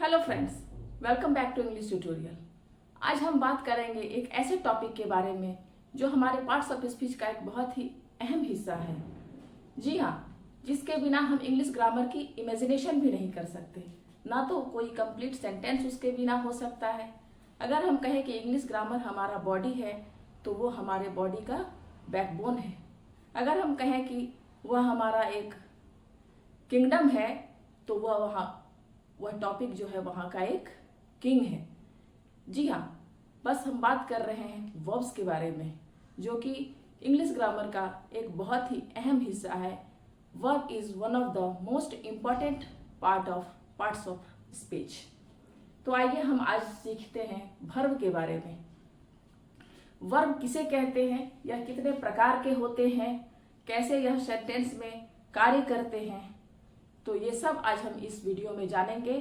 Hello friends, welcome back to English tutorial. आज हम बात करेंगे एक ऐसे टॉपिक के बारे में जो हमारे पार्ट्स ऑफ स्पीच का एक बहुत ही अहम हिस्सा है। जी हाँ, जिसके बिना हम इंग्लिश ग्रामर की इमेजिनेशन भी नहीं कर सकते। ना तो कोई कंप्लीट सेंटेंस उसके बिना हो सकता है। अगर हम कहें कि इंग्लिश ग्रामर हमारा बॉडी है तो वो हमारे बॉडी का बैकबोन है। अगर हम कहें कि वह हमारा एक किंगडम है तो वह टॉपिक जो है वहाँ का एक किंग है। जी हाँ, बस हम बात कर रहे हैं वर्ब्स के बारे में, जो कि इंग्लिश ग्रामर का एक बहुत ही अहम हिस्सा है। Verb is one of the most important parts of speech. तो आइए हम आज सीखते हैं वर्ब के बारे में। वर्ब किसे कहते हैं, यह कितने प्रकार के होते हैं, कैसे यह सेंटेंस में कार्य करते हैं, तो ये सब आज हम इस वीडियो में जानेंगे।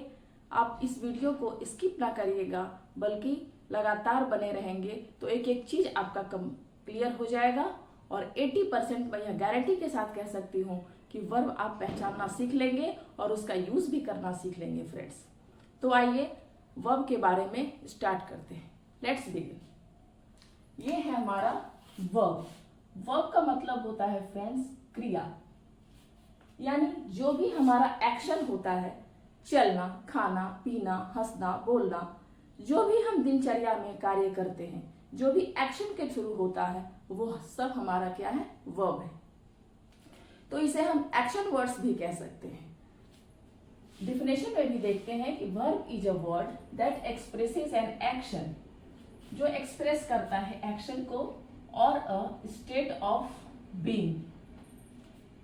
आप इस वीडियो को स्किप ना करिएगा, बल्कि लगातार बने रहेंगे तो एक एक चीज आपका क्लियर हो जाएगा। और 80% मैं यह गारंटी के साथ कह सकती हूँ कि वर्ब आप पहचानना सीख लेंगे और उसका यूज भी करना सीख लेंगे फ्रेंड्स। तो आइए वर्ब के बारे में स्टार्ट करते हैं। Let's begin. ये है हमारा वर्ब। वर्ब का मतलब होता है फ्रेंड्स क्रिया, यानी जो भी हमारा एक्शन होता है, चलना, खाना, पीना, हंसना, बोलना, जो भी हम दिनचर्या में कार्य करते हैं, जो भी एक्शन के थ्रू होता है, वो सब हमारा क्या है, वर्ब है। तो इसे हम एक्शन वर्ड्स भी कह सकते हैं। डिफिनेशन में भी देखते हैं कि verb is a word that expresses an action, जो एक्सप्रेस करता है एक्शन को और अ स्टेट ऑफ बीइंग।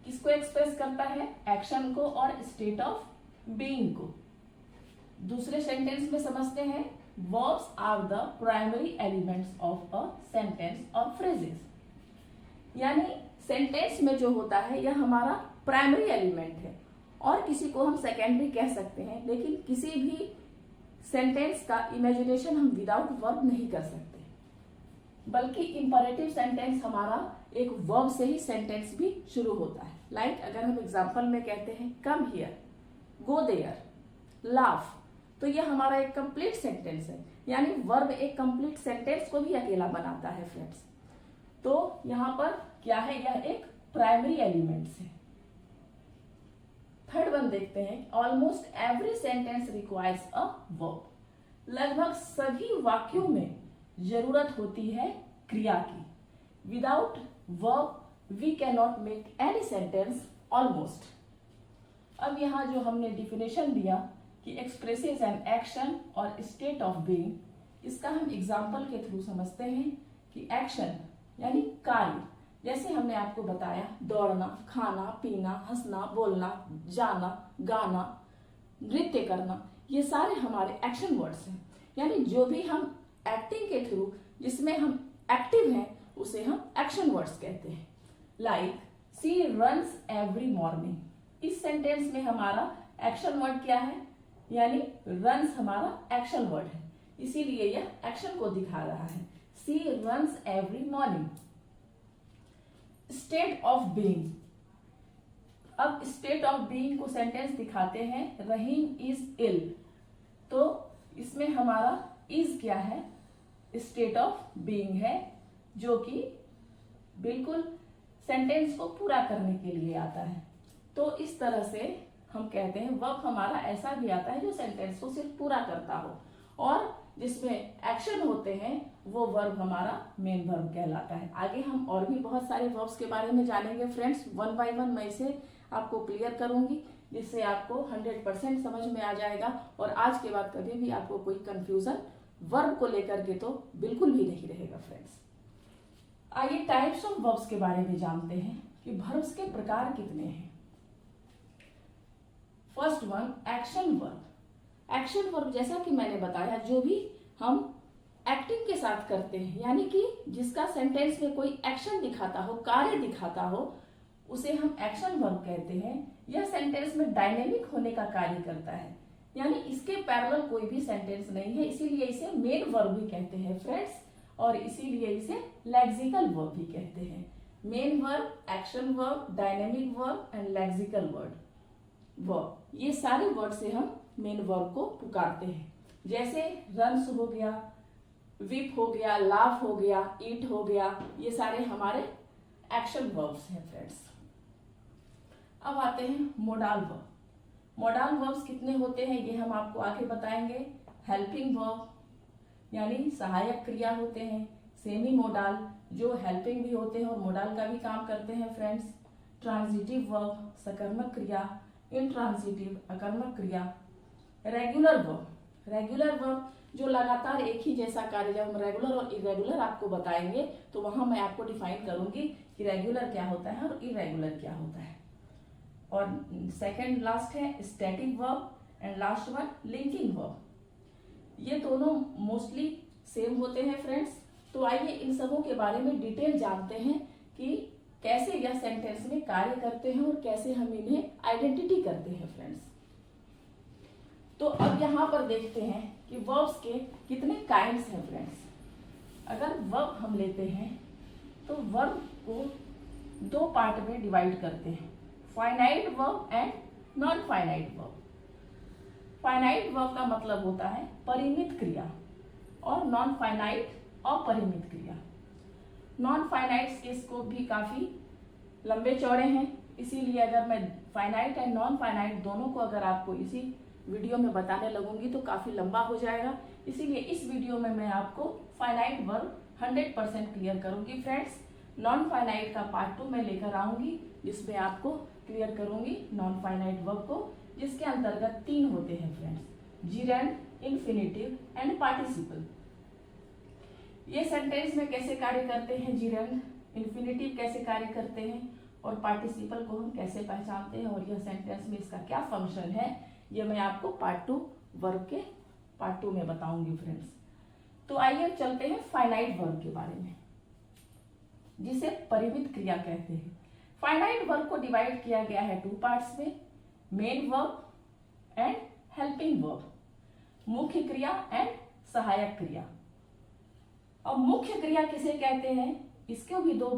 किसको एक्सप्रेस करता है, एक्शन को और स्टेट ऑफ बीइंग को। दूसरे सेंटेंस में समझते हैं, verbs are the primary elements of a sentence और फ्रेजेस। यानी सेंटेंस में जो होता है यह हमारा प्राइमरी एलिमेंट है, और किसी को हम सेकेंडरी कह सकते हैं। लेकिन किसी भी सेंटेंस का इमेजिनेशन हम विदाउट वर्ब नहीं कर सकते, बल्कि इंपरेटिव सेंटेंस हमारा एक वर्ब से ही सेंटेंस भी शुरू होता है। लाइक अगर हम एग्जांपल में कहते हैं come here, go there, laugh, तो यह हमारा एक कंप्लीट सेंटेंस है। यानी वर्ब एक कंप्लीट सेंटेंस को भी अकेला बनाता है फ्रेंड्स। तो यहाँ पर क्या है, यह एक प्राइमरी एलिमेंट्स है। थर्ड वन देखते हैं, almost every sentence requires a verb. लगभग सभी वाक्यों में जरूरत होती है क्रिया की। Without verb we can not make any sentence almost. अब यहाँ जो हमने डिफिनेशन दिया कि एक्सप्रेसेस एन एक्शन और स्टेट ऑफ बीइंग, इसका हम एग्जाम्पल के थ्रू समझते हैं कि एक्शन यानी कार्य, जैसे हमने आपको बताया, दौड़ना, खाना, पीना, हंसना, बोलना, जाना, गाना, नृत्य करना, ये सारे हमारे एक्शन वर्ड्स हैं। यानी जो भी हम एक्टिंग के थ्रू जिसमें हम एक्टिव हैं उसे हम एक्शन वर्ड्स कहते हैं। लाइक सी रन्स एवरी मॉर्निंग। इस सेंटेंस में हमारा एक्शन वर्ड क्या है, यानी रन्स हमारा एक्शन वर्ड है, इसीलिए यह एक्शन को दिखा रहा है। She runs every morning. State of being. अब स्टेट ऑफ बीइंग को सेंटेंस दिखाते हैं, रहीम इज इल, तो इसमें हमारा इज क्या है, स्टेट ऑफ बीइंग है, जो कि बिल्कुल सेंटेंस को पूरा करने के लिए आता है। तो इस तरह से हम कहते हैं वर्ब हमारा ऐसा भी आता है जो सेंटेंस को सिर्फ पूरा करता हो, और जिसमें एक्शन होते हैं वो वर्ब हमारा मेन वर्ब कहलाता है। आगे हम और भी बहुत सारे वर्ब्स के बारे में जानेंगे फ्रेंड्स। वन बाय वन मैं इसे आपको क्लियर करूंगी, जिससे आपको 100% समझ में आ जाएगा, और आज के बाद कभी भी आपको कोई कंफ्यूजन वर्ब को लेकर के तो बिल्कुल भी नहीं रहेगा फ्रेंड्स। आइए टाइप्स ऑफ वर्ब्स के बारे में जानते हैं कि वर्ब्स के प्रकार कितने हैं। First one, action verb. Action verb जैसा कि मैंने बताया, जो भी हम एक्टिंग के साथ करते हैं, यानी कि जिसका सेंटेंस में कोई एक्शन दिखाता हो, कार्य दिखाता हो, उसे हम एक्शन वर्ब कहते हैं। यह सेंटेंस में डायनेमिक होने का कार्य करता है, यानी इसके पैरेलल कोई भी सेंटेंस नहीं है, इसीलिए इसे मेन वर्ब भी कहते हैं फ्रेंड्स, और इसीलिए इसे लेक्सिकल वर्ब भी कहते हैं। Main verb, action verb, dynamic verb and lexical verb, ये सारे वर्ड से हम मेन वर्ब को पुकारते हैं। जैसे रन्स हो गया, विप हो गया, लाफ हो गया, ईट हो गया, ये सारे हमारे एक्शन वर्ब्स हैं फ्रेंड्स। अब आते हैं मोडाल वर्ब। मोडाल वर्ब्स कितने होते हैं ये हम आपको आगे बताएंगे। हेल्पिंग वर्ब यानी सहायक क्रिया होते हैं, सेमी मोडाल जो हेल्पिंग भी होते हैं और मोडाल का भी काम करते हैं फ्रेंड्स, ट्रांजिटिव वर्ब सकर्मक क्रिया, इंट्रांजिटिव अकर्मक क्रिया, रेगुलर वर्ब, रेगुलर वर्ब जो लगातार एक ही जैसा कार्य, जब हम रेगुलर और इरेगुलर आपको बताएंगे तो वहां मैं आपको डिफाइन करूंगी कि रेगुलर क्या होता है और इरेगुलर क्या होता है। और सेकंड लास्ट है static verb and last one linking verb. ये दोनों मोस्टली सेम होते हैं फ्रेंड्स। तो आइए इन सबों के बारे में डिटेल जानते हैं कि कैसे यह सेंटेंस में कार्य करते हैं और कैसे हम इन्हें आइडेंटिटी करते हैं फ्रेंड्स। तो अब यहाँ पर देखते हैं कि वर्ब्स के कितने काइंड्स हैं फ्रेंड्स। अगर वर्ब हम लेते हैं तो वर्ब को दो पार्ट में डिवाइड करते हैं, finite verb and non finite verb. Finite verb का मतलब होता है परिमित क्रिया और नॉन फाइनाइट अपरिमित क्रिया। नॉन फाइनाइट के स्कोप भी काफी लंबे चौड़े हैं, इसीलिए अगर मैं फाइनाइट एंड नॉन फाइनाइट दोनों को अगर आपको इसी वीडियो में बताने लगूंगी तो काफी लंबा हो जाएगा। इसीलिए इस वीडियो में मैं आपको फाइनाइट वर्ब 100% क्लियर करूंगी फ्रेंड्स। नॉन फाइनाइट का पार्ट 2 मैं लेकर आऊंगी जिसमें आपको क्लियर करूंगी नॉन फाइनाइट वर्ब को, जिसके अंतर्गत 3 होते हैं फ्रेंड्स, जिरेंड, इन्फिनिटिव एंड पार्टिसिपल। ये सेंटेंस में कैसे कार्य करते हैं, जिरेंड, इन्फिनिटिव कैसे कार्य करते हैं और पार्टिसिपल को हम कैसे पहचानते हैं और यह सेंटेंस में इसका क्या फंक्शन है, ये मैं आपको पार्ट 2 वर्ब के पार्ट 2 में बताऊंगी फ्रेंड्स। तो आइए चलते हैं फाइनाइट वर्ब के बारे में, जिसे परिमित क्रिया कहते हैं। फाइनाइट वर्ब को डिवाइड किया गया है 2 पार्ट्स में, main verb and helping verb, मुख्य क्रिया एंड सहायक क्रिया। और मुख्य क्रिया किसे कहते हैं, इसको भी 2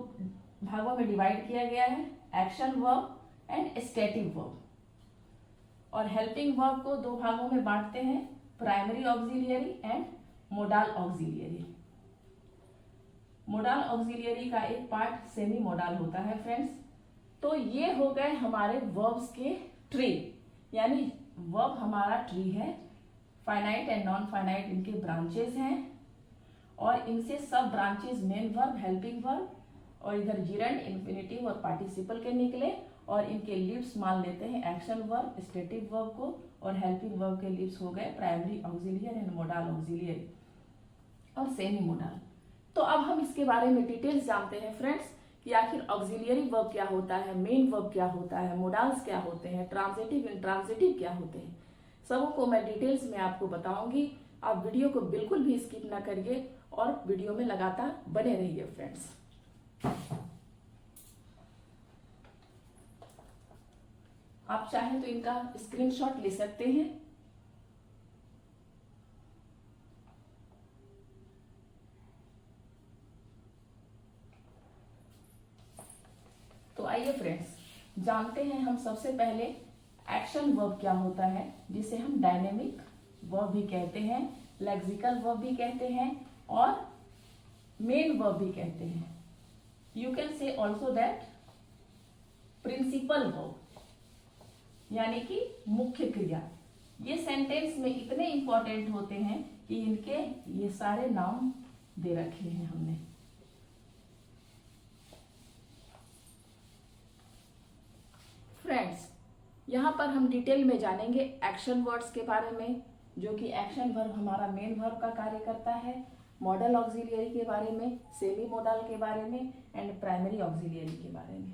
भागों में डिवाइड किया गया है, action verb and static verb. और हेल्पिंग वर्ब को 2 भागों में बांटते हैं, primary auxiliary and modal auxiliary. Modal auxiliary का एक पार्ट सेमी मोडाल होता है फ्रेंड्स। तो ये हो गए हमारे वर्ब्स के ट्री, यानी वर्ब हमारा ट्री है, फाइनाइट एंड नॉन फाइनाइट इनके ब्रांचेस हैं और इनसे सब branches main verb, helping verb और इधर जिरेंड, इन्फिनिटिव और पार्टिसिपल के निकले और इनके लिप्स मान लेते हैं एक्शन वर्ब, स्टैटिक वर्ब को, और हेल्पिंग वर्ब के लिप्स हो गए primary auxiliary and modal auxiliary और सेमी मोडाल। तो अब हम इसके बारे में डिटेल्स जानते हैं फ्रेंड्स कि आखिर ऑक्सिलियरी वर्ब क्या होता है, मेन वर्ब क्या होता है, मोडाल्स क्या होते हैं, ट्रांजिटिव इंट्रांजिटिव क्या होते हैं, सबों को मैं डिटेल्स में आपको बताऊंगी। आप वीडियो को बिल्कुल भी स्किप ना करिए और वीडियो में लगातार बने रहिए फ्रेंड्स। आप चाहें तो इनका स्क्रीनशॉट ले सकते हैं। तो आइए फ्रेंड्स जानते हैं हम सबसे पहले एक्शन वर्ब क्या होता है, जिसे हम डायनेमिक वर्ब भी कहते हैं, लेक्सिकल वर्ब भी कहते हैं और मेन वर्ब भी कहते हैं। You can say also that principal verb, यानी कि मुख्य क्रिया। ये सेंटेंस में इतने इंपॉर्टेंट होते हैं कि इनके ये सारे नाम दे रखे हैं हमने। फ्रेंड्स यहाँ पर हम डिटेल में जानेंगे एक्शन वर्ड्स के बारे में, जो कि एक्शन वर्ब हमारा मेन वर्ब का कार्य करता है, मॉडल ऑक्सिलियरी के बारे में, सेमी मॉडल के बारे में एंड प्राइमरी ऑक्सिलियरी के बारे में।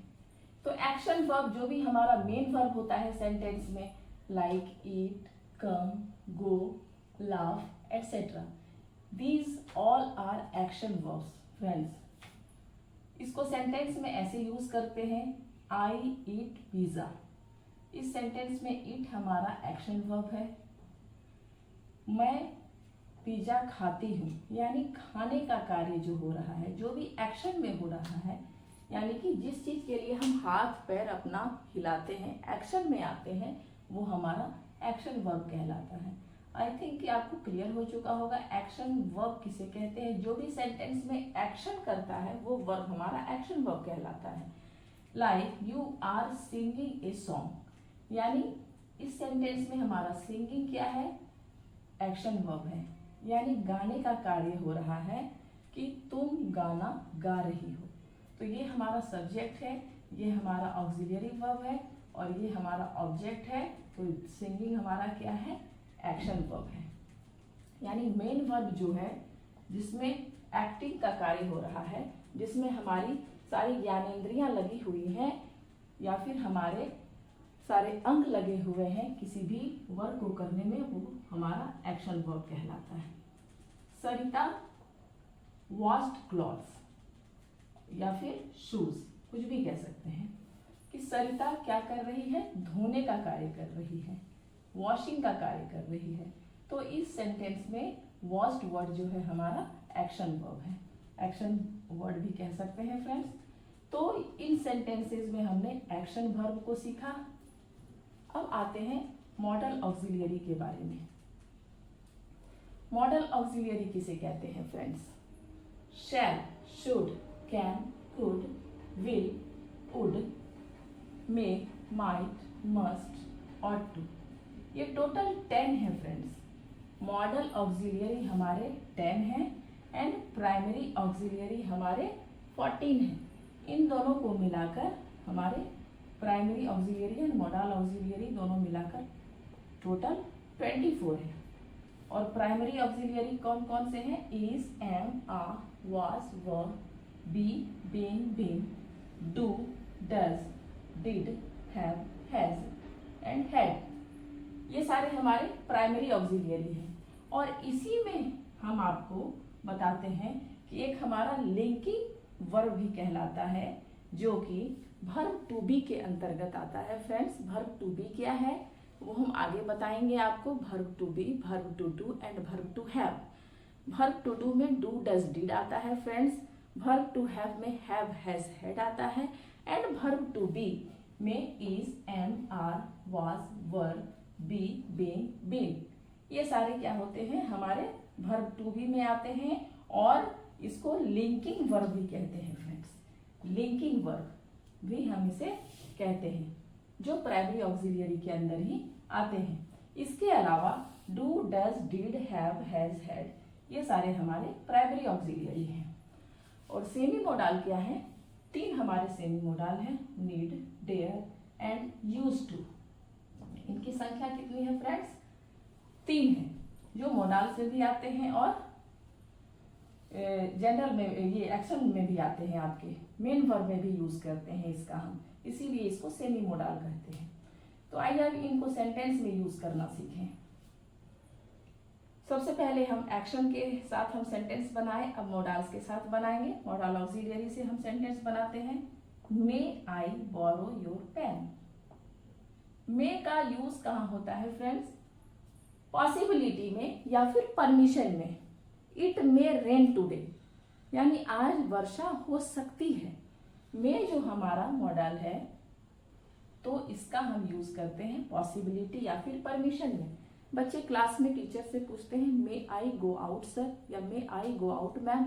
तो एक्शन वर्ब जो भी हमारा मेन वर्ब होता है सेंटेंस में, like eat, come, go, laugh etcetera, these all are action verbs friends. इसको सेंटेंस में ऐसे यूज करते हैं, आई ईट पिज्जा। इस सेंटेंस में ईट हमारा एक्शन वर्ब है, मैं पिज्जा खाती हूँ, यानी खाने का कार्य जो हो रहा है, जो भी एक्शन में हो रहा है, यानी कि जिस चीज के लिए हम हाथ पैर अपना हिलाते हैं, एक्शन में आते हैं, वो हमारा एक्शन वर्ब कहलाता है। आई थिंक कि आपको क्लियर हो चुका होगा एक्शन वर्ब किसे कहते हैं। जो भी सेंटेंस में एक्शन करता है वो वर्ब हमारा एक्शन वर्ब कहलाता है। Like you are singing a song, यानी इस सेंटेंस में हमारा सिंगिंग क्या है, एक्शन वर्ब है, यानी गाने का कार्य हो रहा है कि तुम गाना गा रही हो। तो ये हमारा सब्जेक्ट है, ये हमारा ऑक्सिलरी वर्ब है और ये हमारा ऑब्जेक्ट है। तो सिंगिंग हमारा क्या है, एक्शन वर्ब है। यानी मेन वर्ब जो है जिसमें एक्टिंग का कार्य हो रहा है, जिसमें हमारी सारी ज्ञानेंद्रियां लगी हुई हैं या फिर हमारे सारे अंग लगे हुए हैं किसी भी वर्क को करने में, वो हमारा एक्शन वर्ब कहलाता है। सरिता वॉश्ड क्लॉथ्स या फिर शूज, कुछ भी कह सकते हैं कि सरिता क्या कर रही है, धोने का कार्य कर रही है, वॉशिंग का कार्य कर रही है। तो इस सेंटेंस में वॉश्ड वर्ड जो है हमारा एक्शन वर्ब है, एक्शन वर्ड भी कह सकते हैं फ्रेंड्स। तो इन सेंटेंसेस में हमने एक्शन वर्ब को सीखा। अब आते हैं मॉडल ऑक्सिलियरी के बारे में। मॉडल ऑक्सिलियरी किसे कहते हैं friends? Shall, should, can, could, will, would, may, might, must, ought to, ये टोटल 10 है फ्रेंड्स। मॉडल ऑक्सिलियरी हमारे 10 हैं एंड प्राइमरी ऑक्सिलियरी हमारे 14 हैं। इन दोनों को मिलाकर हमारे primary auxiliary and model auxiliary दोनों मिलाकर टोटल 24 है। और प्राइमरी ऑक्सिलियरी कौन कौन से हैं? Is, am, are, was, were, be, being, being, do, does, did, have, has and had, ये सारे हमारे प्राइमरी ऑक्सिलियरी हैं। और इसी में हम आपको बताते हैं कि एक हमारा लिंकिंग वर्ब भी कहलाता है जो कि वर्ब टू बी के अंतर्गत आता है फ्रेंड्स। वर्ब टू बी क्या है वो हम आगे बताएंगे आपको। Verb to be, verb to do and verb to have. Verb to do में डू, डज, डिड आता है फ्रेंड्स। वर्ब टू हैव में हैव, हैज, हैड आता है। एंड वर्ब टू बी में is, am, are, was, were, be, being, being, ये सारे क्या होते हैं हमारे वर्ब टू बी में आते हैं। और इसको लिंकिंग वर्ब भी कहते हैं फ्रेंड्स। लिंकिंग वर्ब भी हम इसे कहते हैं जो प्राइमरी ऑक्सिलियरी के अंदर ही आते हैं। इसके अलावा do, does, did, have, has, had, ये सारे हमारे प्राइमरी ऑक्सिलियरी हैं। और सेमी मोडाल क्या है? 3 हमारे सेमी मोडाल हैं, need, dare and use to. इनकी संख्या कितनी है फ्रेंड्स? 3 है, जो मोडाल से भी आते हैं और जनरल में, ये एक्शन में भी आते हैं, आपके मेन वर्ब में भी यूज करते हैं इसका हम, इसीलिए इसको सेमी मोडाल कहते हैं। तो आइए अब इनको सेंटेंस में यूज करना सीखें। सबसे पहले हम एक्शन के साथ हम सेंटेंस बनाए, अब मोडाल्स के साथ बनाएंगे। मॉडल ऑक्सिलियरी से हम सेंटेंस बनाते हैं। मे आई बोरो योर पेन। मे का यूज कहाँ होता है फ्रेंड्स? पॉसिबिलिटी में या फिर परमिशन में। इट मे रेन टुडे, यानी आज वर्षा हो सकती है। मे जो हमारा मॉडल है तो इसका हम यूज करते हैं पॉसिबिलिटी या फिर परमिशन में। बच्चे क्लास में टीचर से पूछते हैं मे आई गो आउट सर या मे आई गो आउट मैम,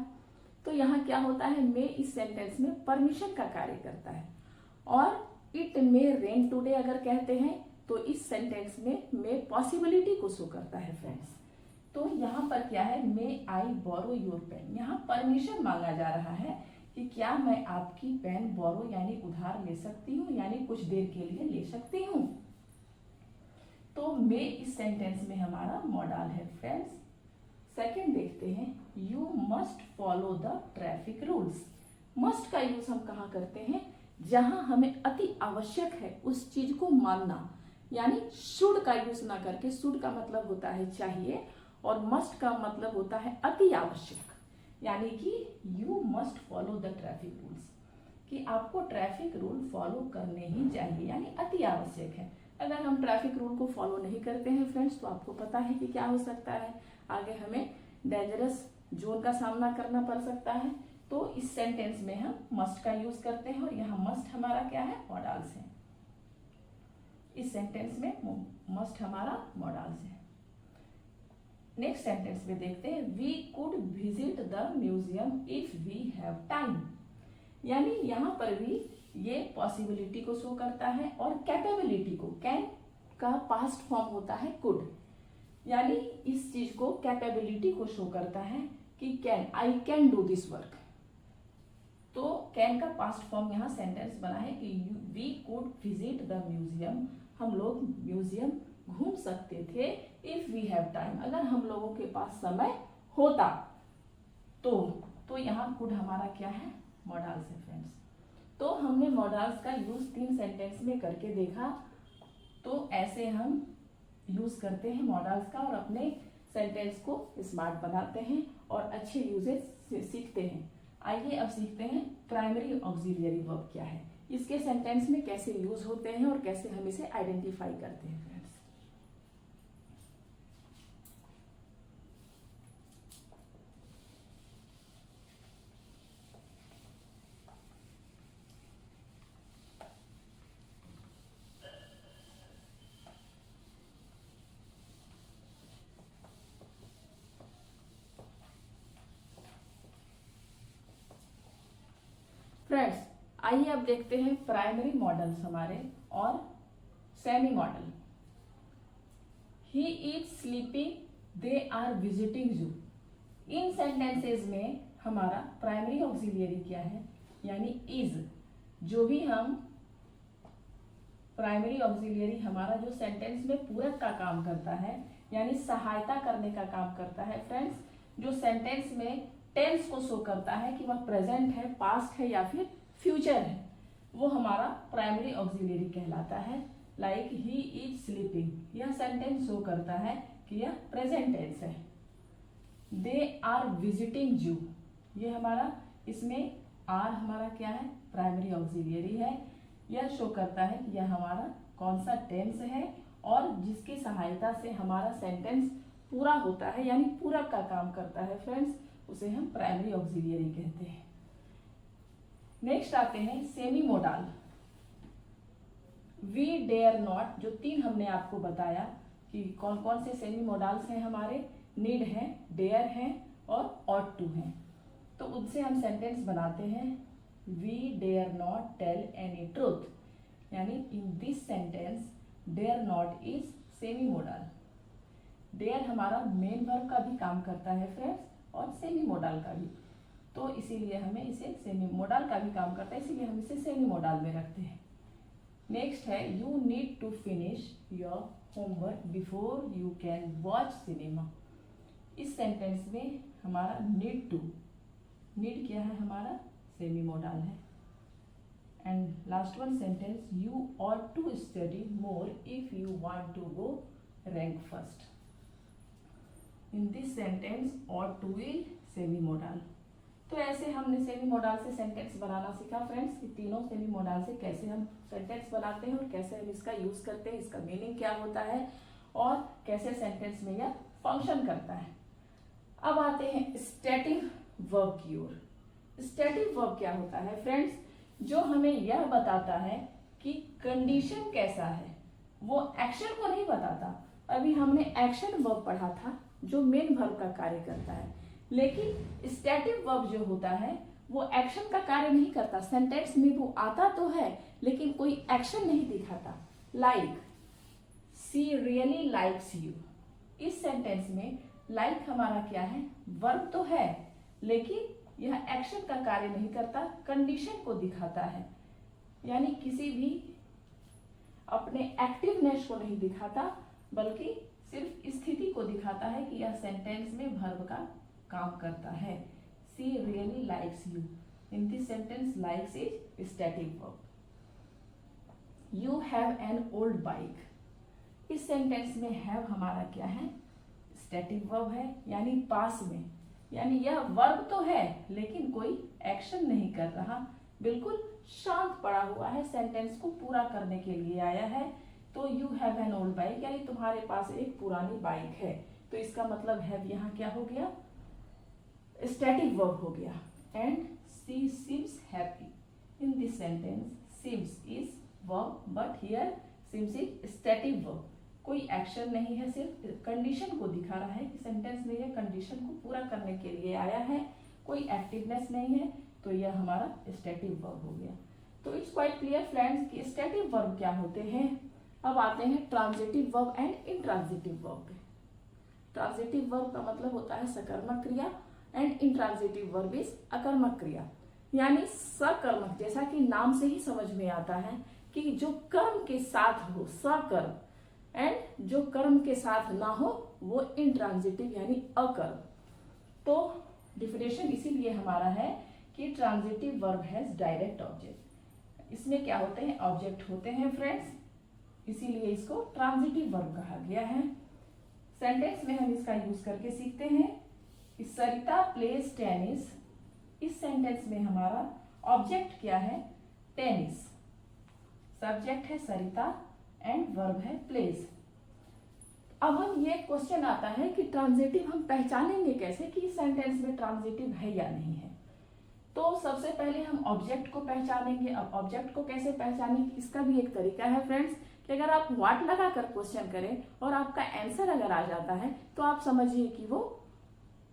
तो यहाँ क्या होता है? मे इस सेंटेंस में परमिशन का कार्य करता है। और इट मे रेन टुडे अगर कहते हैं तो इस सेंटेंस में मे पॉसिबिलिटी को शो करता है फ्रेंड्स। तो यहाँ पर क्या है? मे आई बोरो योर पेन, यहाँ परमिशन मांगा जा रहा है कि क्या मैं आपकी पेन बोरो यानी उधार ले सकती हूँ, यानी कुछ देर के लिए ले सकती हूँ। तो मे इस सेंटेंस में हमारा मॉडल है फ्रेंड्स। सेकंड देखते हैं, you must follow the traffic rules. Must का यूज हम कहाँ करते हैं? जहां हमें अति आवश्यक है उस चीज को मानना, यानी शुड का यूज ना करके, शुड का मतलब होता है चाहिए और मस्ट का मतलब होता है अति आवश्यक, यानी कि you must follow the traffic rules, कि आपको ट्रैफिक रूल फॉलो करने ही चाहिए, यानी अति आवश्यक है। अगर हम ट्रैफिक रूल को फॉलो नहीं करते हैं फ्रेंड्स तो आपको पता है कि क्या हो सकता है, आगे हमें डेंजरस जोन का सामना करना पड़ सकता है। तो इस सेंटेंस में हम मस्ट का यूज करते हैं और यहाँ मस्ट हमारा क्या है? मॉडल्स है। इस सेंटेंस में मस्ट हमारा मॉडल्स है। नेक्स्ट सेंटेंस में देखते हैं, we could visit the museum if we have time. यानी यहाँ पर भी ये पॉसिबिलिटी को शो करता है और कैपेबिलिटी को, कैन का पास्ट फॉर्म होता है कुड, यानी इस चीज को कैपेबिलिटी को शो करता है कि can, I can do this work. तो कैन का पास्ट फॉर्म यहाँ सेंटेंस बना है कि we could visit the museum, हम लोग म्यूजियम घूम सकते थे इफ वी हैव टाइम, अगर हम लोगों के पास समय होता तो यहाँ कुड हमारा क्या है, मॉडल्स है फ्रेंड्स। तो हमने मॉडल्स का यूज 3 सेंटेंस में करके देखा। तो ऐसे हम यूज करते हैं मॉडल्स का और अपने सेंटेंस को स्मार्ट बनाते हैं और अच्छे यूजेज सीखते हैं। आइए अब सीखते हैं प्राइमरी ऑक्सिलियरी वर्ब क्या है, इसके सेंटेंस में कैसे यूज होते हैं और कैसे हम इसे आइडेंटिफाई करते हैं फ्रेंड्स। फ्रेंड्स आइए अब देखते हैं प्राइमरी मॉडल्स हमारे और semi model. He is sleeping, they are visiting zoo. इन सेंटेंसेस में हमारा प्राइमरी ऑक्सिलियरी क्या है, यानी इज। जो भी हम प्राइमरी ऑक्सिलियरी हमारा जो सेंटेंस में पूरक का काम करता है, यानी सहायता करने का काम करता है फ्रेंड्स, जो सेंटेंस में टेंस को शो करता है कि वह प्रेजेंट है, पास्ट है या फिर फ्यूचर है, वो हमारा प्राइमरी ऑक्सिलियरी कहलाता है। लाइक ही इज स्लीपिंग, यह सेंटेंस शो करता है कि यह प्रेजेंट टेंस है। दे आर विजिटिंग जू, ये हमारा, इसमें आर हमारा क्या है, प्राइमरी ऑक्सिलियरी है। यह शो करता है कि यह हमारा कौन सा टेंस है और जिसकी सहायता से हमारा सेंटेंस पूरा होता है, यानी पूरक का काम करता है फ्रेंड्स, उसे हम प्राइमरी ऑक्सिलियरी कहते हैं। नेक्स्ट आते हैं semi modal. We dare not, जो 3 हमने आपको बताया कि कौन कौन से सेमी मोडाल्स हैं हमारे, नीड है, डेयर है और ऑट टू है। तो उनसे हम सेंटेंस बनाते हैं, we dare not tell any truth, यानी in this sentence dare not is semi modal. Dare हमारा मेन वर्ब का भी काम करता है फ्रेंड्स और सेमी मोडाल का भी, तो इसीलिए हमें इसे सेमी मोडाल का भी काम करता है, इसीलिए हम इसे सेमी मोडाल में रखते हैं। नेक्स्ट है, you need to finish your homework before you can watch cinema. इस सेंटेंस में हमारा नीड टू, नीड क्या है हमारा, सेमी मोडाल है। And last one sentence, you ought to study more if you want to go rank first. In this sentence ought to is semi modal. तो ऐसे हमने सेमी मोडाल से sentence बनाना सीखा फ्रेंड्स, कि तीनों सेमी मोडाल से कैसे हम सेंटेंस बनाते हैं और कैसे हम इसका यूज करते हैं, इसका मीनिंग क्या होता है और कैसे सेंटेंस में यह फंक्शन करता है। अब आते हैं स्टैटिक वर्ब की ओर। स्टैटिक वर्ब क्या होता है फ्रेंड्स, जो हमें यह बताता है कि कंडीशन कैसा है, वो एक्शन को नहीं बताता। अभी हमने एक्शन वर्ब पढ़ा था जो मेन वर्ब का कार्य करता है, लेकिन स्टैटिक वर्ब जो होता है वो एक्शन का कार्य नहीं करता। सेंटेंस में वो आता तो है लेकिन कोई एक्शन नहीं दिखाता। Like she really likes you, इस सेंटेंस में लाइक हमारा क्या है, वर्ब तो है लेकिन यह एक्शन का कार्य नहीं करता, कंडीशन को दिखाता है, यानी किसी भी अपने एक्टिवनेस को नहीं दिखाता बल्कि सिर्फ स्थिति को दिखाता है कि यह सेंटेंस में वर्ब का काम करता है। She really likes you. In this sentence, likes is static verb. You have an old bike. इस सेंटेंस में have हमारा क्या है, static verb है, यानी पास में, यानी यह वर्ब तो है लेकिन कोई एक्शन नहीं कर रहा, बिल्कुल शांत पड़ा हुआ है, सेंटेंस को पूरा करने के लिए आया है। तो you have an old bike, यानी तुम्हारे पास एक पुरानी बाइक है, तो इसका मतलब हैव यहाँ क्या हो गया, स्टैटिक वर्ब हो गया। And she seems happy, in this sentence seems is verb but here सिर्फ स्टैटिक वर्ब, कोई एक्शन नहीं है, सिर्फ कंडीशन को दिखा रहा है कि सेंटेंस में यह कंडीशन को पूरा करने के लिए आया है, कोई एक्टिवनेस नहीं है, तो यह हमारा स्टैटिक वर्ब हो गया। तो इट्स क्वाइट क्लियर फ्रेंड्स कि स्टैटिक वर्ब क्या होते हैं। अब आते हैं transitive verb and intransitive verb पे। ट्रांजिटिव वर्ब का मतलब होता है सकर्मक क्रिया एंड इंट्रांजिटिव वर्ब इज अकर्मक क्रिया, यानी सकर्मक, जैसा कि नाम से ही समझ में आता है कि जो कर्म के साथ हो, सकर्म, एंड जो कर्म के साथ ना हो वो इंट्रांजिटिव यानी अकर्म। तो डिफिनेशन इसीलिए हमारा है कि transitive verb has direct object. इसमें क्या होते हैं, ऑब्जेक्ट होते हैं फ्रेंड्स, इसीलिए इसको ट्रांजिटिव वर्ब कहा गया है। सेंटेंस में हम इसका यूज करके सीखते हैं कि सरिता प्लेज टेनिस। इस सेंटेंस में हमारा ऑब्जेक्ट क्या है, टेनिस, सब्जेक्ट है सरिता एंड वर्ब है प्लेज। अब हम ये क्वेश्चन आता है कि ट्रांजिटिव हम पहचानेंगे कैसे कि इस सेंटेंस में ट्रांजिटिव है या नहीं है। तो सबसे पहले हम ऑब्जेक्ट को पहचानेंगे। अब ऑब्जेक्ट को कैसे पहचानेंगे, इसका भी एक तरीका है फ्रेंड्स कि अगर आप व्हाट लगाकर क्वेश्चन करें और आपका आंसर अगर आ जाता है तो आप समझिए कि वो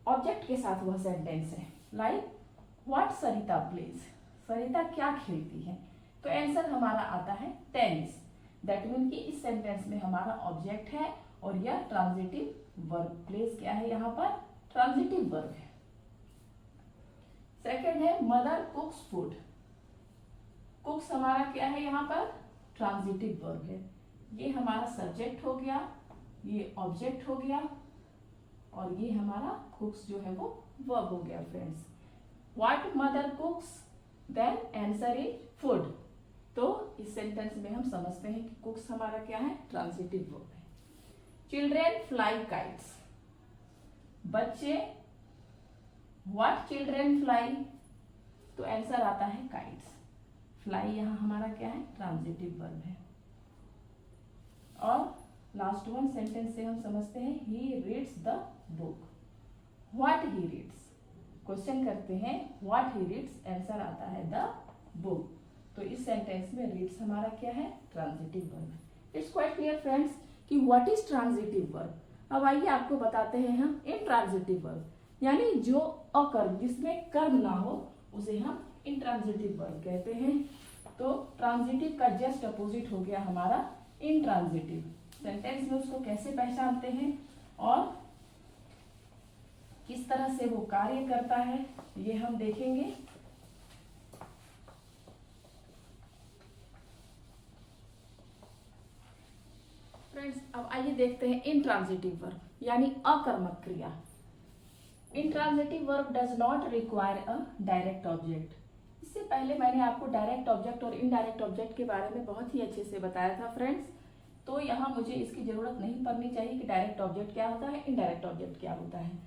ऑब्जेक्ट के साथ वह सेंटेंस है। लाइक व्हाट सरिता प्लेज, सरिता क्या खेलती है, तो आंसर हमारा आता है टेनिस। दैट मीन कि इस सेंटेंस में हमारा ऑब्जेक्ट है और यह ट्रांजिटिव वर्ब, प्लेस क्या है, यहाँ पर ट्रांजिटिव वर्ब है। सेकंड है मदर कुक्स फूड। कुक्स हमारा क्या है, यहाँ पर ट्रांजिटिव वर्ब है। ये हमारा सब्जेक्ट हो गया, ये ऑब्जेक्ट हो गया और ये हमारा कुक्स जो है वो वर्ब हो गया friends. What mother cooks, then answer is food. तो इस सेंटेंस में हम समझते हैं कि कुक्स हमारा क्या है, ट्रांजिटिव वर्ब है। चिल्ड्रेन फ्लाई काइट्स, बच्चे, व्हाट चिल्ड्रेन फ्लाई, तो आंसर आता है काइट्स। फ्लाई यहाँ हमारा क्या है, ट्रांजिटिव वर्ब है। और लास्ट वन सेंटेंस से हम समझते हैं he reads the book. What he reads, question करते हैं व्हाट ही रीड्स, आंसर आता है द बुक। तो इस सेंटेंस में रीड्स हमारा क्या है, ट्रांजिटिव वर्ब है। इट्स क्वाइट क्लियर फ्रेंड्स कि व्हाट इज ट्रांजिटिव वर्ब। अब आइए आपको बताते हैं हम इंट्रांजिटिव वर्ब, यानी जो अकर्म, जिसमें कर्म ना हो उसे हम इंट्रांजिटिव वर्ब कहते हैं। तो ट्रांजिटिव का जस्ट अपोजिट हो गया हमारा इंट्रांजिटिव। सेंटेंस में उसको कैसे पहचानते हैं और किस तरह से वो कार्य करता है ये हम देखेंगे। फ्रेंड्स अब आइए देखते हैं इंट्रांजिटिव वर्ब, यानी अकर्मक क्रिया। Intransitive verb does not require a direct object. इससे पहले मैंने आपको डायरेक्ट ऑब्जेक्ट और इनडायरेक्ट ऑब्जेक्ट के बारे में बहुत ही अच्छे से बताया था फ्रेंड्स। तो यहाँ मुझे इसकी जरूरत नहीं पड़नी चाहिए कि डायरेक्ट ऑब्जेक्ट क्या होता है, इनडायरेक्ट ऑब्जेक्ट क्या होता है।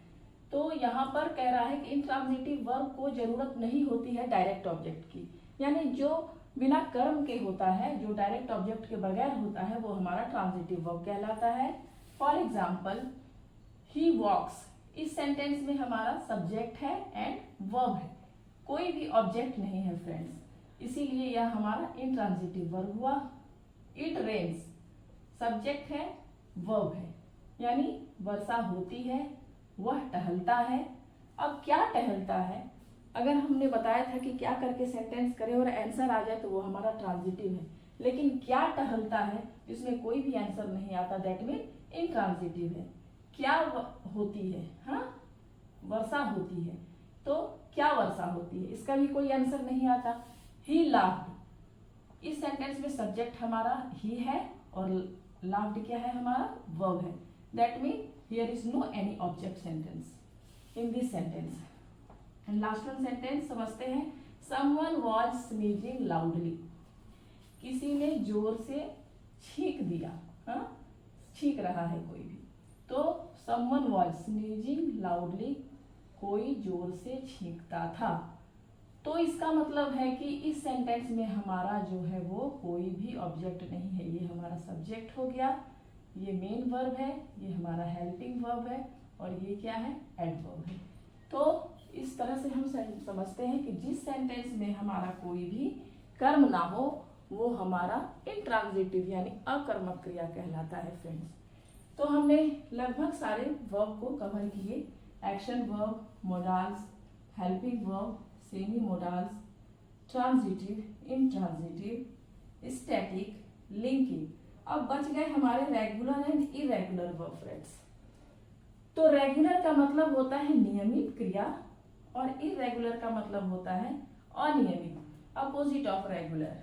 तो यहाँ पर कह रहा है कि इंट्रांजिटिव वर्ब को जरूरत नहीं होती है डायरेक्ट ऑब्जेक्ट की, यानी जो बिना कर्म के होता है, जो डायरेक्ट ऑब्जेक्ट के बगैर होता है, वो हमारा ट्रांजिटिव वर्ब कहलाता है। फॉर एग्जाम्पल ही वॉक्स, इस सेंटेंस में हमारा सब्जेक्ट है एंड वर्ब है, कोई भी ऑब्जेक्ट नहीं है फ्रेंड्स, इसीलिए यह हमारा इंट्रांजिटिव वर्ब हुआ। इट रेन्स, सब्जेक्ट है वर्ब है, यानी वर्षा होती है, वह टहलता है। अब क्या टहलता है, अगर हमने बताया था कि क्या करके सेंटेंस करें और आंसर आ जाए तो वो हमारा ट्रांजिटिव है, लेकिन क्या टहलता है जिसमें कोई भी आंसर नहीं आता, दैट मीन इंट्रांजिटिव है। क्या होती है, हाँ वर्षा होती है, तो क्या वर्षा होती है, इसका भी कोई आंसर नहीं आता। ही लाफ्ड, इस सेंटेंस में सब्जेक्ट हमारा ही है और लाफ्ड क्या है, हमारा वर्ब है। That mean here is no any object sentence in this sentence. And last one sentence समझते हैं। समवन वाज स्नीजिंग लाउडली, किसी ने जोर से छींक दिया, हाँ छींक रहा है कोई भी, तो समवन वाज स्नीजिंग लाउडली, कोई जोर से छींकता था। तो इसका मतलब है कि इस सेंटेंस में हमारा जो है वो कोई भी ऑब्जेक्ट नहीं है, ये हमारा सब्जेक्ट हो गया, ये मेन वर्ब है, ये हमारा हेल्पिंग वर्ब है और ये क्या है, एडवर्ब है। तो इस तरह से हम समझते हैं कि जिस सेंटेंस में हमारा कोई भी कर्म ना हो वो हमारा इंट्रांजिटिव यानी अकर्मक क्रिया कहलाता है फ्रेंड्स। तो हमने लगभग सारे वर्ब को कवर किए, action verb, modals, helping verb, semi modals, transitive, intransitive, static, linking. अब बच गए हमारे regular and irregular verb friends. तो रेगुलर का मतलब होता है नियमित क्रिया और इरेगुलर का मतलब होता है अनियमित, अपोजिट ऑफ रेगुलर।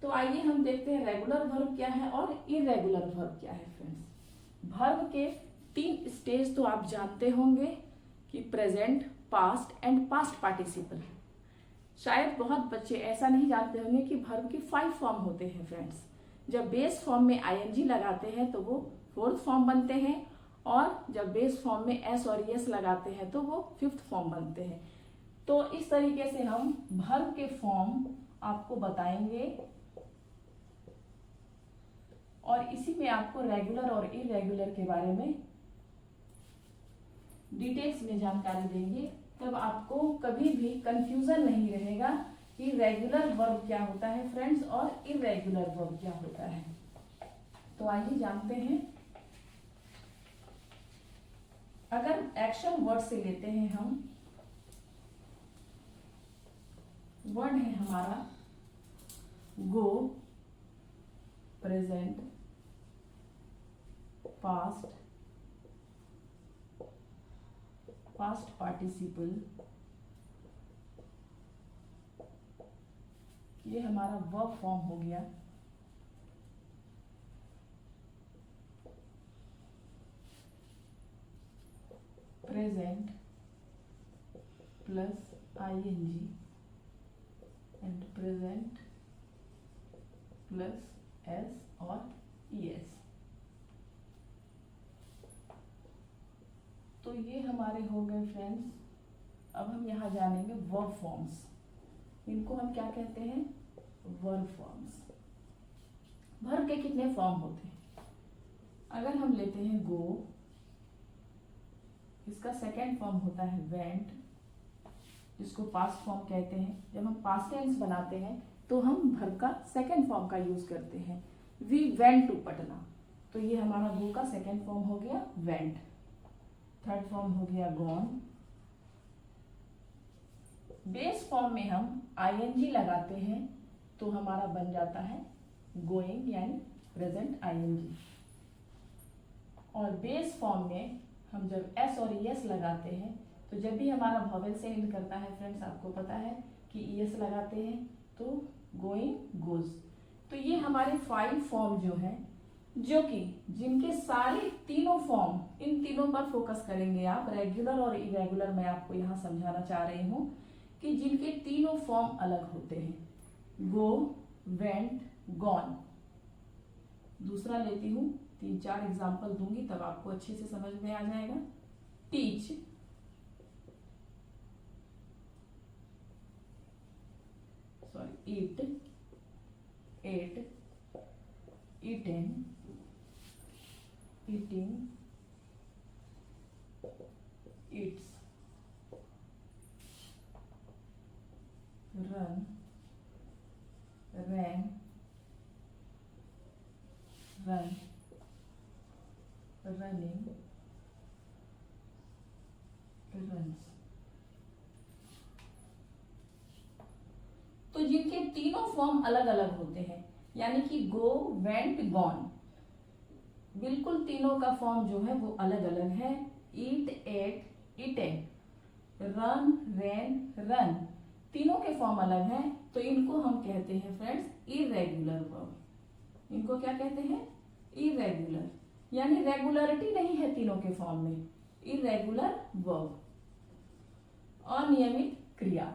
तो आइए हम देखते हैं रेगुलर वर्ब क्या है और इरेगुलर वर्ब क्या है फ्रेंड्स। वर्ब के 3 स्टेज तो आप जानते होंगे कि present, past and past participle. शायद बहुत बच्चे ऐसा नहीं जानते होंगे कि वर्ब के 5 फॉर्म होते हैं फ्रेंड्स। जब बेस फॉर्म में आईएनजी लगाते हैं तो वो 4th फॉर्म बनते हैं, और जब बेस फॉर्म में एस और एस लगाते हैं तो वो 5th फॉर्म बनते हैं। तो इस तरीके से हम वर्ब के फॉर्म आपको बताएंगे और इसी में आपको रेगुलर और इरेगुलर के बारे में डिटेल्स में जानकारी देंगे। तब आपको कभी भी कंफ्यूजन नहीं रहेगा कि रेगुलर वर्ब क्या होता है फ्रेंड्स और इरेगुलर वर्ब क्या होता है। तो आइए जानते हैं। अगर एक्शन वर्ड से लेते हैं हम, वर्ड है हमारा go, present, past, past participle, ये हमारा वर्ब फॉर्म हो गया। Present plus ING and present plus S और ईएस। तो ये हमारे हो गए फ्रेंड्स। अब हम यहाँ जानेंगे वर्ब फॉर्म्स। इनको हम क्या कहते हैं? Verb forms. वर्ब के कितने फॉर्म होते हैं? अगर हम लेते हैं गो, इसका सेकेंड फॉर्म होता है वेंट, जिसको पास्ट फॉर्म कहते हैं। जब हम पास्ट टेंस बनाते हैं तो हम वर्ब का सेकेंड फॉर्म का यूज करते हैं। वी वेंट टू पटना, तो ये हमारा गो का सेकेंड फॉर्म हो गया वेंट। थर्ड फॉर्म हो गया गॉन। बेस फॉर्म में हम आईएनजी लगाते हैं तो हमारा बन जाता है गोइंग यानी प्रेजेंट आईएनजी। और बेस फॉर्म में हम जब एस और ईएस लगाते हैं तो जब भी हमारा वॉवेल से एंड करता है फ्रेंड्स, आपको पता है कि ईएस लगाते हैं तो गोइंग, गोज। तो ये हमारे 5 फॉर्म जो है, जो कि जिनके सारे तीनों फॉर्म, इन तीनों पर फोकस करेंगे आप। रेगुलर और इरेगुलर मैं आपको यहाँ समझाना चाह रही हूँ कि जिनके तीनों फॉर्म अलग होते हैं। गो, वेंट, गॉन। दूसरा लेती हूँ, 3-4 एग्जाम्पल दूंगी तब आपको अच्छे से समझ में आ जाएगा। Teach, sorry eat, ate, eaten, eating, eats, run, ran, run, running, runs. तो जिनके तीनों फॉर्म अलग अलग होते हैं, यानी कि गो, वेंट, गॉन, बिल्कुल तीनों का फॉर्म जो है वो अलग अलग है। ईट, ate, eaten, run, ran, run, तीनों के फॉर्म अलग हैं। तो इनको हम कहते हैं फ्रेंड्स इरेगुलर वर्ब। इनको क्या कहते हैं? इरेगुलर, यानी रेगुलरिटी नहीं है तीनों के फॉर्म में। इरेगुलर वर्ब, अनियमित क्रिया।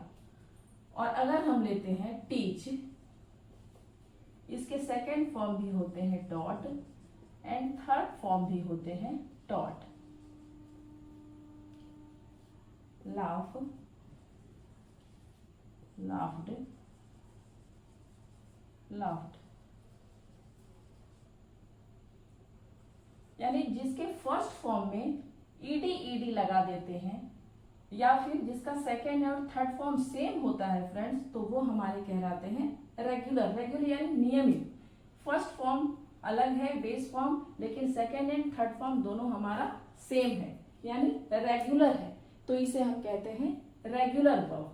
और अगर हम लेते हैं टीच, इसके सेकेंड फॉर्म भी होते हैं टॉट एंड थर्ड फॉर्म भी होते हैं टॉट। लाफ, लाफ्ड, लाफ्ड, यानी जिसके फर्स्ट फॉर्म में ईडी ईडी लगा देते हैं या फिर जिसका सेकेंड और थर्ड फॉर्म सेम होता है फ्रेंड्स, तो वो हमारे कहलाते हैं रेगुलर, रेगुलर यानी नियमित। फर्स्ट फॉर्म अलग है बेस फॉर्म, लेकिन सेकेंड एंड थर्ड फॉर्म दोनों हमारा सेम है यानी रेगुलर है, तो इसे हम कहते हैं रेगुलर वर्ब।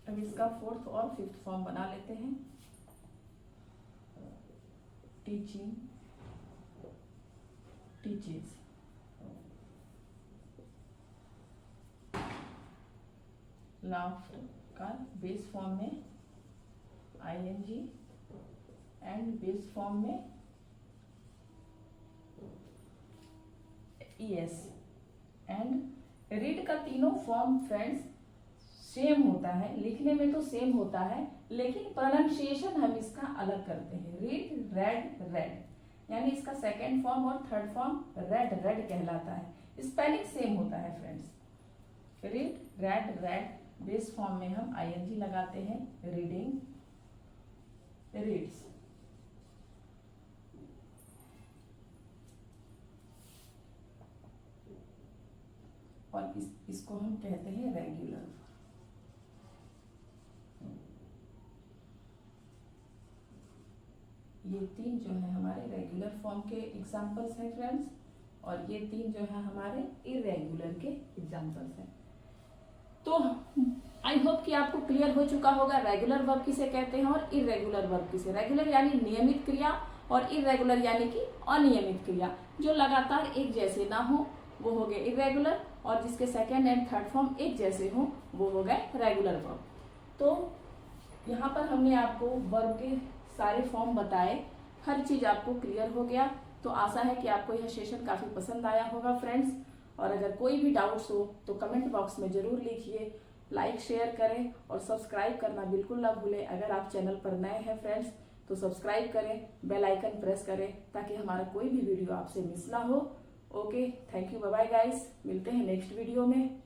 अब इसका फोर्थ और फिफ्थ फॉर्म बना लेते हैं। टीचिंग, टीचेस, लाफ्टर का बेस फॉर्म में आईएनजी एंड बेस फॉर्म में ईएस। एंड रीड का तीनों फॉर्म फ्रेंड्स सेम होता है, लिखने में तो सेम होता है, लेकिन प्रोनाउंसिएशन हम इसका अलग करते हैं। रीड, रेड, रेड, यानी इसका सेकेंड फॉर्म और थर्ड फॉर्म रेड, रेड कहलाता है। स्पेलिंग सेम होता है friends. Read, red, red, base form में हम आईएनजी लगाते हैं। Reading, reads. और इसको हम कहते हैं रेगुलर। ये तीन जो है हमारे रेगुलर फॉर्म के एग्जाम्पल्स हैं फ्रेंड्स, और ये तीन जो है हमारे इरेगुलर के एग्जाम्पल्स हैं। तो आई होप कि आपको क्लियर हो चुका होगा रेगुलर वर्ब किसे कहते हैं और इरेगुलर वर्ब किसे। रेगुलर यानी नियमित क्रिया और इरेगुलर यानी कि अनियमित क्रिया। जो लगातार एक जैसे ना हो वो हो गए इरेगुलर, और जिसके सेकेंड एंड थर्ड फॉर्म एक जैसे हो वो हो गए रेगुलर वर्ब। तो यहाँ पर हमने आपको वर्ब के सारे फॉर्म बताए, हर चीज आपको क्लियर हो गया। तो आशा है कि आपको यह सेशन काफी पसंद आया होगा फ्रेंड्स। और अगर कोई भी डाउट्स हो तो कमेंट बॉक्स में जरूर लिखिए, लाइक शेयर करें और सब्सक्राइब करना बिल्कुल ना भूलें। अगर आप चैनल पर नए हैं फ्रेंड्स तो सब्सक्राइब करें, बेल आइकन प्रेस करें ताकि हमारा कोई भी वीडियो आपसे मिस ना हो। Okay, thank you, bye bye guys, मिलते हैं नेक्स्ट वीडियो में।